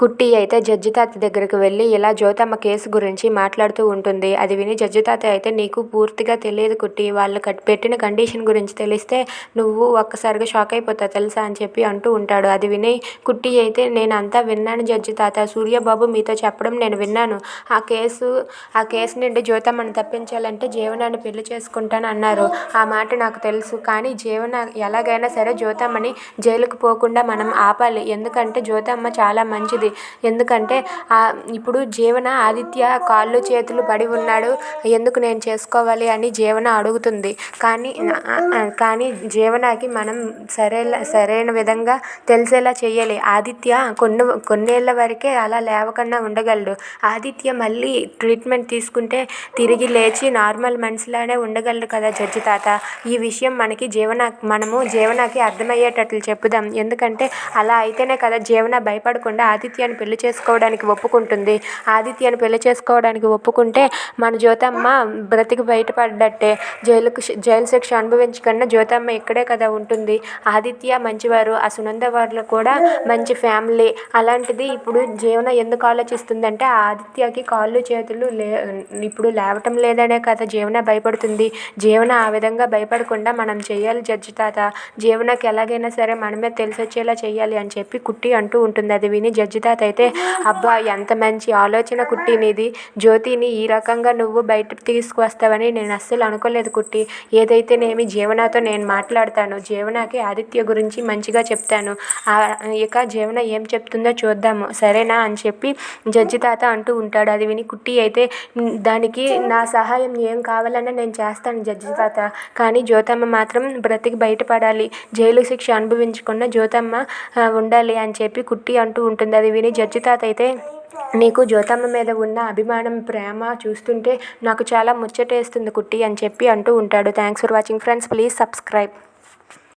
కుట్టి అయితే జడ్జి తాత దగ్గరికి వెళ్ళి ఇలా జ్యోతమ్మ కేసు గురించి మాట్లాడుతూ ఉంటుంది. అది విని జడ్జి తాత అయితే నీకు పూర్తిగా తెలియదు కుట్టి, వాళ్ళు పెట్టిన కండిషన్ గురించి తెలిస్తే నువ్వు ఒక్కసారిగా షాక్ అయిపోతావు తెలుసా అని చెప్పి అంటూ ఉంటాడు. అది విని కుట్టి అయితే నేను అంతా విన్నాను జడ్జి తాత, సూర్యబాబు మీతో చెప్పడం నేను విన్నాను. ఆ కేసు నుండి జ్యోతమ్మని తప్పించాలంటే జీవనాన్ని పెళ్లి చేసుకుంటాను అన్నారు. ఆ మాట నాకు తెలుసు, కానీ జీవన ఎలాగైనా సరే జ్యోతమ్మని జైలుకు పోకుండా మనం ఆపాలి. ఎందుకంటే జ్యోతమ్మ చాలా మంచిది. ఎందుకంటే ఇప్పుడు జీవన ఆదిత్య కాళ్ళు చేతులు పడి ఉన్నాడు, ఎందుకు నేను చేసుకోవాలి అని జీవన అడుగుతుంది. కానీ జీవనకి మనం సరైన విధంగా తెలిసేలా చేయాలి. ఆదిత్య కొన్నేళ్ల వరకే అలా లేవకుండా ఉండగలడు. ఆదిత్య మళ్ళీ ట్రీట్మెంట్ తీసుకుంటే తిరిగి లేచి నార్మల్ మనిషిలానే ఉండగలడు కదా జడ్జి తాత. ఈ విషయం మనము జీవనకి అర్థమయ్యేటట్లు చెప్పుదాం. ఎందుకంటే అలా అయితేనే కదా జీవన భయపడకుండా ఆదిత్యని పెళ్లి చేసుకోవడానికి ఒప్పుకుంటుంది. ఆదిత్యని పెళ్లి చేసుకోవడానికి ఒప్పుకుంటే మన జ్యోతమ్మ బ్రతికి బయటపడ్డట్టే. జైలు శిక్ష అనుభవించకుండా జ్యోతమ్మ ఇక్కడే కదా ఉంటుంది. ఆదిత్య మంచివారు, ఆ సునంద వాళ్ళు కూడా మంచి ఫ్యామిలీ. అలాంటిది ఇప్పుడు జీవన ఎందుకు ఆలోచిస్తుందంటే ఆదిత్యకి కాళ్ళు చేతులు ఇప్పుడు లేవటం లేదనే కదా జీవన భయపడుతుంది. జీవన ఆ విధంగా భయపడకుండా మనం చేయాలి జడ్జి తాత. జీవనకి ఎలాగైనా సరే మనమే తెలిసొచ్చేలా చేయాలి అని చెప్పి కుట్టి అంటూ ఉంటుంది. అది విని జడ్జి తాత అయితే అబ్బా ఎంత మంచి ఆలోచన కుట్టి నీది, జ్యోతిని ఈ రకంగా నువ్వు బయటకు తీసుకువస్తావని నేను అస్సలు అనుకోలేదు కుట్టి. ఏదైతేనేమి జీవనతో నేను మాట్లాడతాను, జీవనకి ఆదిత్య గురించి మంచిగా చెప్తాను. ఇక జీవన ఏం చెప్తుందో చూద్దాము సరేనా అని చెప్పి జడ్జి తాత అంటూ ఉంటాడు. అది విని కుట్టి అయితే దానికి నా సహాయం ఏం కావాలన్నా నేను చేస్తాను జడ్జి తాత, కానీ జ్యోతమ్మ మాత్రం బ్రతికి బయటపడాలి, జైలు శిక్ష అనుభవించకుండా జ్యోతమ్మ ఉండాలి అని చెప్పి కుట్టి అంటూ ఉంటుంది. అది విని జడ్జి తాత అయితే నీకు జ్యోతమ్మ మీద ఉన్న అభిమానం, ప్రేమ చూస్తుంటే నాకు చాలా ముచ్చటేస్తుంది కుట్టి అని చెప్పి అంటూ ఉంటాడు. Thanks for watching friends, please subscribe.